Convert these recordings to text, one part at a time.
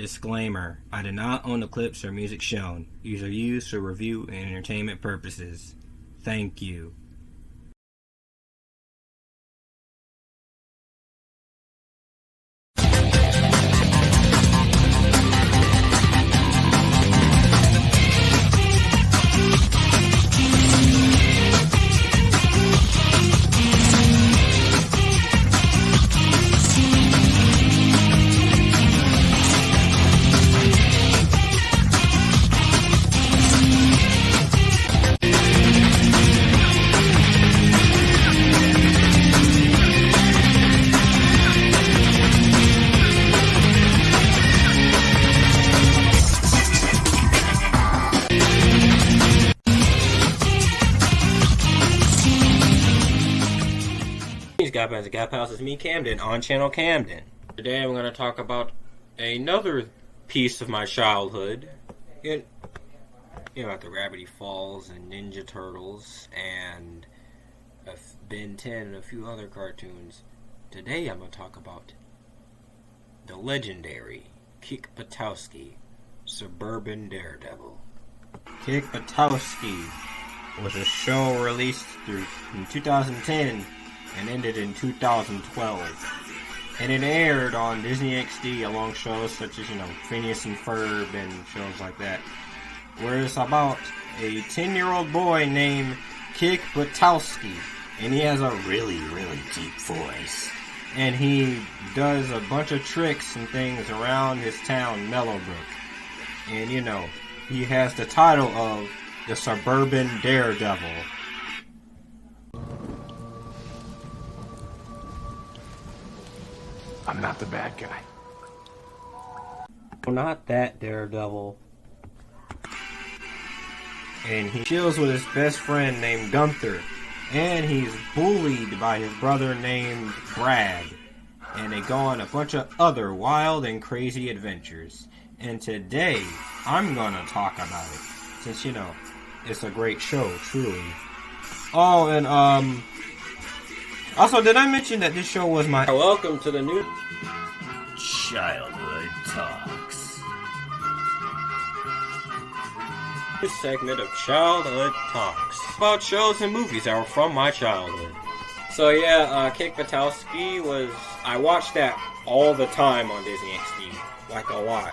Disclaimer: I do not own the clips or music shown. These are used for review and entertainment purposes. Thank you. Guys, Gap House is me, Camden, on channel Camden. Today I'm going to talk about another piece of my childhood. You know, about the Gravity Falls and Ninja Turtles and Ben 10 and a few other cartoons. Today I'm going to talk about the legendary Kick Buttowski, Suburban Daredevil. Kick Buttowski was a show released in 2010 and ended in 2012. And it aired on Disney XD along shows such as, Phineas and Ferb and shows like that. Where it's about a 10-year-old boy named Kick Buttowski. And he has a really, really deep voice. And he does a bunch of tricks and things around his town, Mellowbrook. And, he has the title of the Suburban Daredevil. I'm not the bad guy. Not that Daredevil. And he chills with his best friend named Gunther. And he's bullied by his brother named Brad. And they go on a bunch of other wild and crazy adventures. And today, I'm gonna talk about it. Since, it's a great show, truly. Oh, and, also, did I mention that this show was my... Welcome to the new... Childhood Talks. This segment of Childhood Talks. About shows and movies that were from my childhood. So yeah, Kick Buttowski was... I watched that all the time on Disney XD. Like, a lot.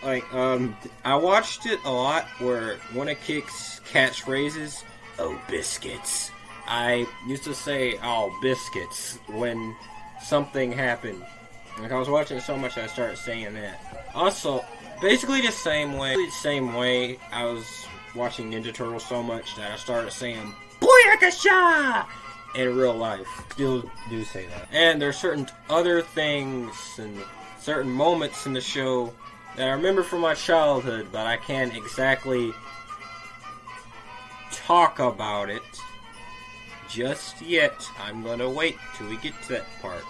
I watched it a lot where one of Kick's catchphrases... Oh, biscuits. I used to say, oh, biscuits, when something happened. Like, I was watching it so much I started saying that. Also, basically the same way I was watching Ninja Turtles so much that I started saying, Booyakasha! In real life. Still do say that. And there's certain other things and certain moments in the show that I remember from my childhood, but I can't exactly talk about it just yet. I'm gonna wait till we get to that part.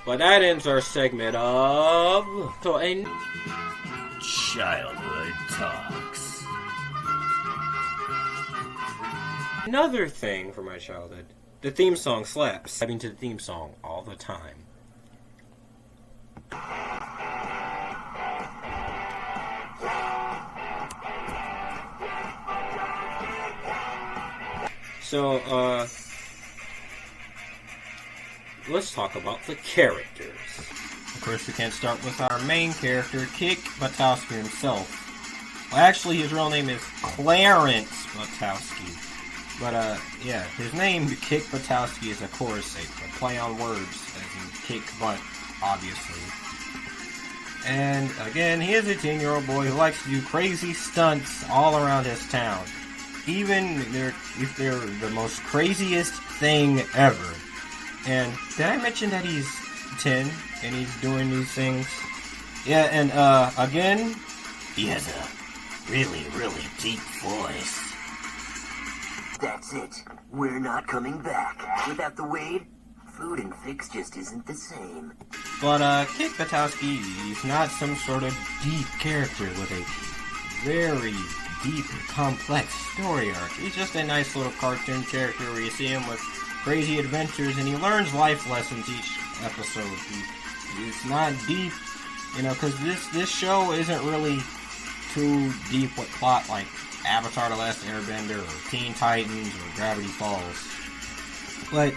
But that ends our segment of... Childhood Talks. Another thing from my childhood. The theme song slaps. Having to the theme song all the time. So, let's talk about the characters. Of course, we can't start with our main character, Kick Buttowski himself. Well, actually, his real name is Clarence Buttowski. But, yeah, his name, Kick Buttowski, is, of course, a play on words, as in kick butt, obviously. And, again, he is a 10-year-old boy who likes to do crazy stunts all around his town. Even if they're the most craziest thing ever. And did I mention that he's 10 and he's doing these things? Yeah, and again, he has a really, really deep voice. That's it. We're not coming back. Without the Wade, food and fix just isn't the same. But Kick Buttowski is not some sort of deep character with a very deep, complex story arc. He's just a nice little cartoon character where you see him with crazy adventures and he learns life lessons each episode. He's not deep You know, because this show isn't really too deep with plot like Avatar: The Last Airbender or Teen Titans or Gravity Falls. But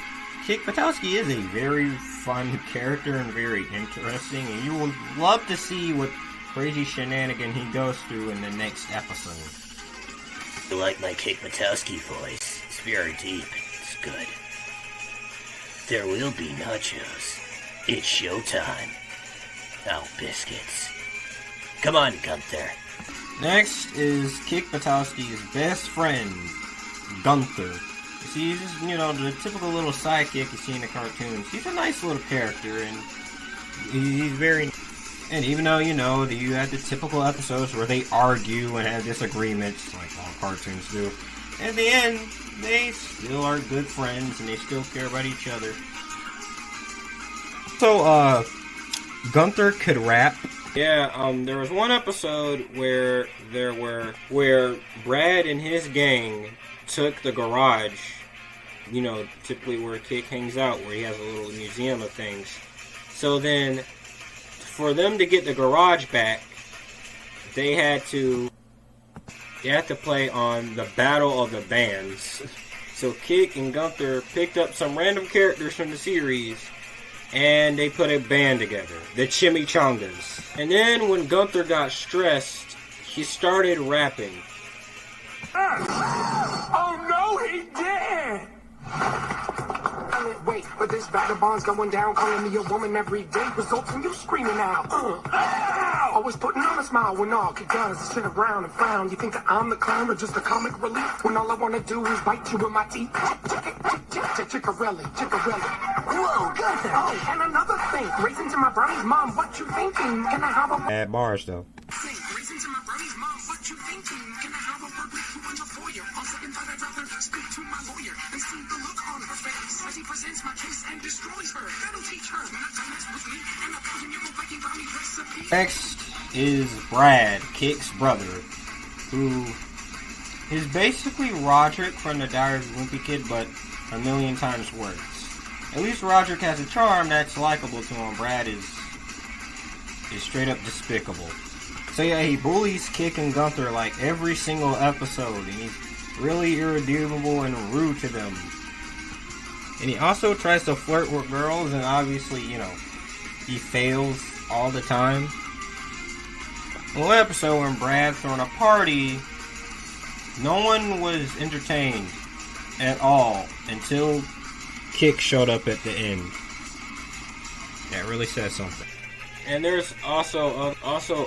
Kick Buttowski is a very fun character and very interesting, and you will love to see what crazy shenanigan he goes through in the next episode. You like my Kick Buttowski voice? It's very deep. It's good. There will be nachos. It's showtime. Oh, biscuits. Come on, Gunther. Next is Kick Buttowski's best friend, Gunther. See, he's just, you know, the typical little sidekick you see in the cartoons. He's a nice little character, and he's very... And even though, you know, you have the typical episodes where they argue and have disagreements, like all cartoons do, at the end, they still are good friends, and they still care about each other. So, Gunther could rap. Yeah, there was one episode where Brad and his gang took the garage, you know, typically where Kick hangs out, where he has a little museum of things. So then, for them to get the garage back, they had to play on the Battle of the Bands. So Kick and Gunther picked up some random characters from the series, and they put a band together, the Chimichangas. And then when Gunther got stressed, he started rapping. Oh no, he did! Wait, but this vagabond's going down, calling me a woman every day, results in you screaming out. Always putting on a smile when all he does is sit around and frown. You think that I'm the clown or just a comic relief? When all I want to do is bite you with my teeth. Chickarelli. Whoa, Gunther! Oh, and another thing, racing to my brownie's mom, what you thinking? Can I have a... Bad bars, though. Racing to my brownie's mom, what you thinking? Can I have a word with you in the foyer? On second thought, I'd rather speak to my lawyer and see the look on her face as he presents my case and destroys her. That'll teach her not to mess with me and a 1,000-year-old baking brownie recipe. Next is Brad, Kick's brother, who is basically Roderick from the Diary of a Wimpy Kid, but a million times worse. At least Roderick has a charm that's likable to him. Brad is straight up despicable. So yeah, he bullies Kick and Gunther like every single episode, and he's really irredeemable and rude to them. And he also tries to flirt with girls, and obviously, you know, he fails all the time. In one episode when Brad threw a party, no one was entertained at all until Kick showed up at the end. That really says something. And there's also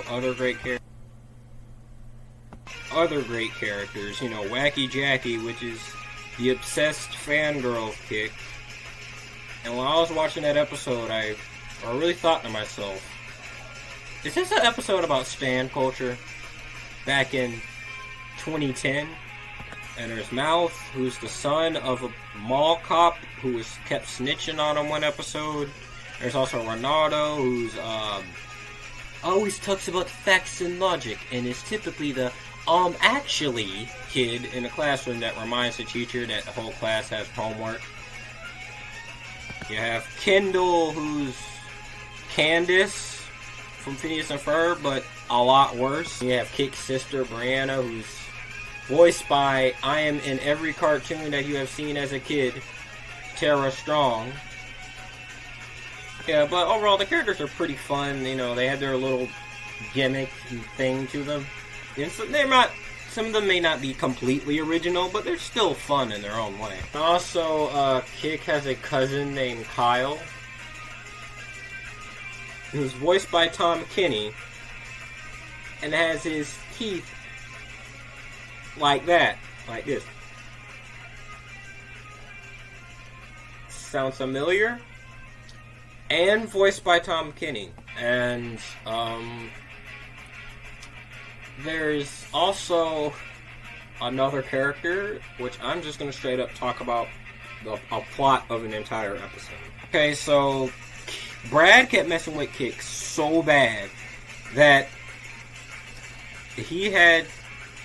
other great characters. You know, Wacky Jackie, which is the obsessed fangirl of Kick. And when I was watching that episode, I really thought to myself, is this an episode about stan culture back in 2010? And there's Mouth, who's the son of a mall cop who was kept snitching on him one episode. There's also Ronaldo, who's always talks about facts and logic, and is typically the actually kid in the classroom that reminds the teacher that the whole class has homework. You have Kendall, who's Candace from Phineas and Ferb, but a lot worse. You have Kick's sister, Brianna, who's voiced by I am in every cartoon that you have seen as a kid, Tara Strong. Yeah, but overall the characters are pretty fun. You know, they have their little gimmick thing to them. And so they're not. Some of them may not be completely original, but they're still fun in their own way. Also, Kick has a cousin named Kyle, who's voiced by Tom Kenny, and has his teeth like that, like this. Sounds familiar? And voiced by Tom Kenny. And, there's also another character, which I'm just going to straight up talk about a plot of an entire episode. Okay, so Brad kept messing with Kick so bad that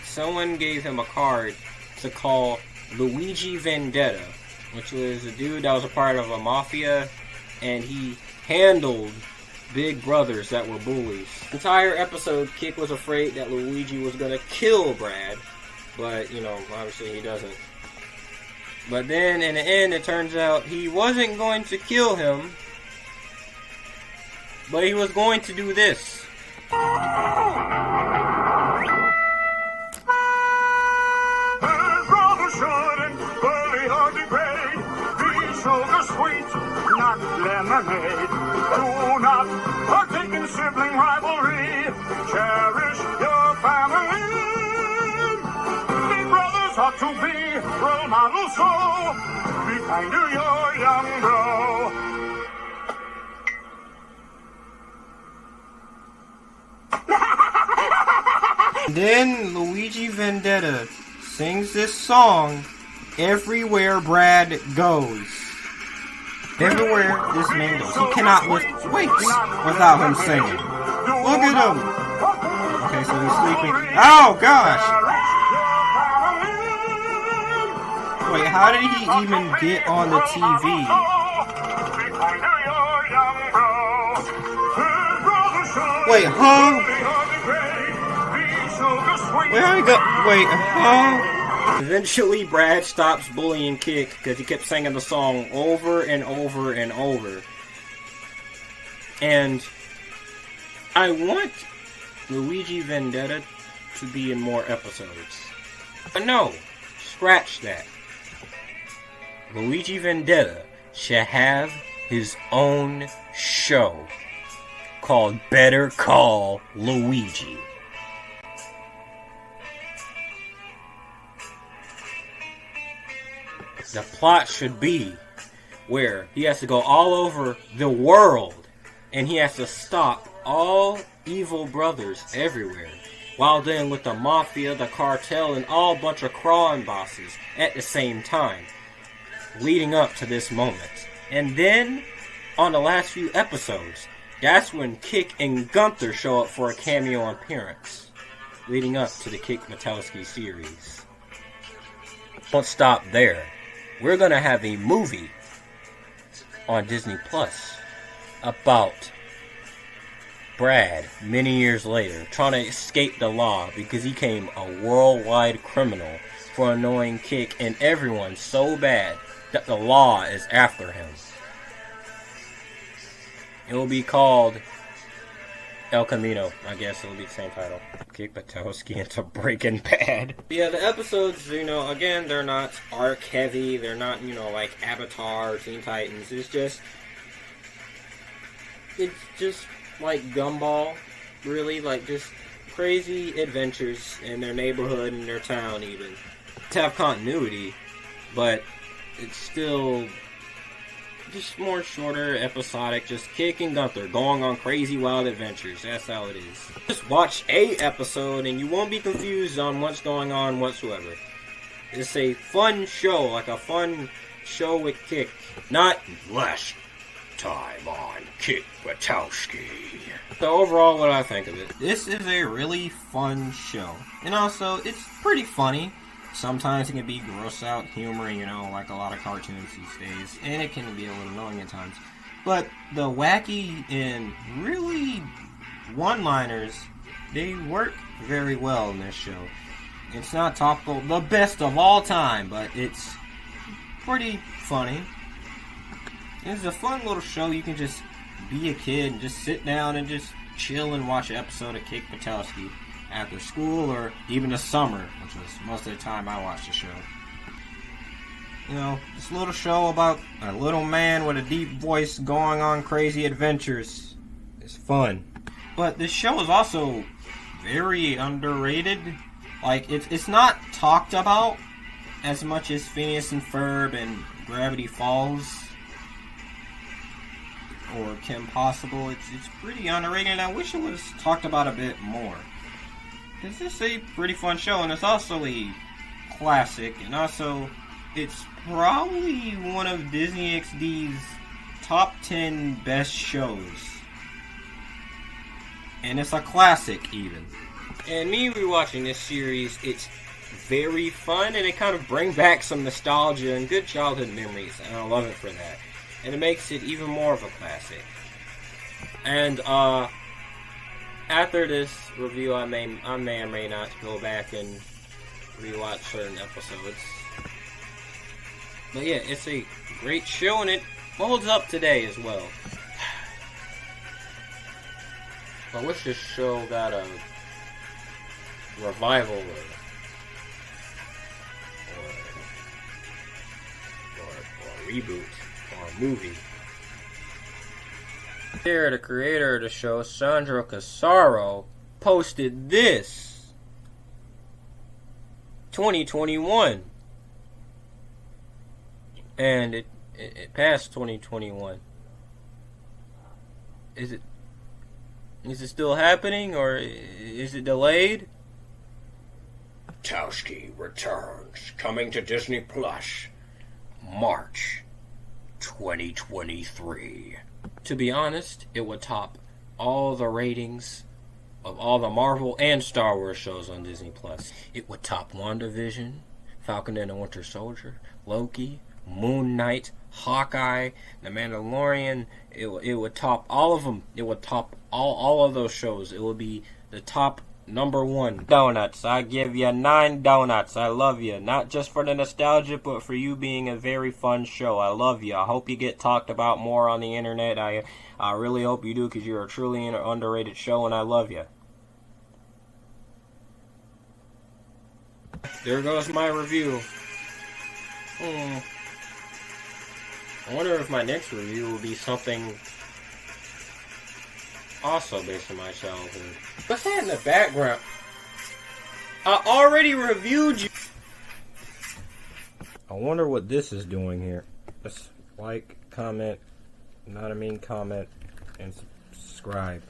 someone gave him a card to call Luigi Vendetta, which was a dude that was a part of a mafia, and he handled big brothers that were bullies. The entire episode, Kick was afraid that Luigi was gonna kill Brad, but, you know, obviously he doesn't. But then, in the end, it turns out he wasn't going to kill him, but he was going to do this. Not lemonade. Do not partake in sibling rivalry. Cherish your family. Big brothers ought to be role models, so be kind to your young bro. Then Luigi Vendetta sings this song everywhere Brad goes. Everywhere this man goes. He cannot wait without him singing. Look at him. Okay, so he's sleeping. Oh, gosh. Wait, how did he even get on the TV? Wait, huh? Eventually, Brad stops bullying Kick because he kept singing the song over and over and over. And I want Luigi Vendetta to be in more episodes. But no, scratch that. Luigi Vendetta should have his own show called Better Call Luigi. The plot should be where he has to go all over the world and he has to stop all evil brothers everywhere while dealing with the mafia, the cartel, and all bunch of crime bosses at the same time, leading up to this moment. And then, on the last few episodes, that's when Kick and Gunther show up for a cameo appearance, leading up to the Kick Buttowski series. Don't stop there. We're gonna have a movie on Disney Plus about Brad many years later trying to escape the law because he became a worldwide criminal for annoying Kick and everyone so bad that the law is after him. It will be called El Camino. I guess it will be the same title. Kick Buttowski into Breaking Bad. Yeah, the episodes, you know, again, they're not arc heavy. They're not, you know, like Avatar or Teen Titans. It's just like Gumball, really, like just crazy adventures in their neighborhood and their town even. To have continuity, but it's still just more shorter, episodic, just Kick and Gunther going on crazy wild adventures. That's how it is. Just watch a episode and you won't be confused on what's going on whatsoever. It's a fun show, like a fun show with Kick. Not last time on Kick Buttowski. So overall, what do I think of it? This is a really fun show. And also, it's pretty funny. Sometimes it can be gross out humor, you know, like a lot of cartoons these days. And it can be a little annoying at times. But the wacky and really one-liners, they work very well in this show. It's not topical, the best of all time, but it's pretty funny. It's a fun little show. You can just be a kid and just sit down and just chill and watch an episode of Kick Buttowski after school or even the summer, which was most of the time I watched the show. You know, this little show about a little man with a deep voice going on crazy adventures. It's fun. But this show is also very underrated. Like, it's not talked about as much as Phineas and Ferb and Gravity Falls or Kim Possible. It's pretty underrated, and I wish it was talked about a bit more. This is a pretty fun show, and it's also a classic, and also it's probably one of Disney XD's top 10 best shows. And it's a classic, even. And me rewatching this series, it's very fun, and it kind of brings back some nostalgia and good childhood memories, and I love it for that. And it makes it even more of a classic. And after this review, I may or may not go back and rewatch certain episodes. But yeah, it's a great show, and it holds up today as well. I wish this show got a revival or a reboot or a movie. Here, the creator of the show, Sandro Corsaro, posted this 2021, and it passed 2021. Is it still happening, or is it delayed? Buttowski returns, coming to Disney Plus, March 2023. To be honest, it would top all the ratings of all the Marvel and Star Wars shows on Disney Plus. It would top WandaVision, Falcon and the Winter Soldier, Loki, Moon Knight, Hawkeye, The Mandalorian. It would top all of them. It would top all of those shows. It would be the top number one. Donuts. I give you 9 donuts. I love you. Not just for the nostalgia, but for you being a very fun show. I love you. I hope you get talked about more on the internet. I really hope you do, because you're a truly underrated show, and I love you. There goes my review. I wonder if my next review will be something also based on my childhood. What's that in the background? I already reviewed you. I wonder what this is doing here. Just like, comment, comment, and subscribe.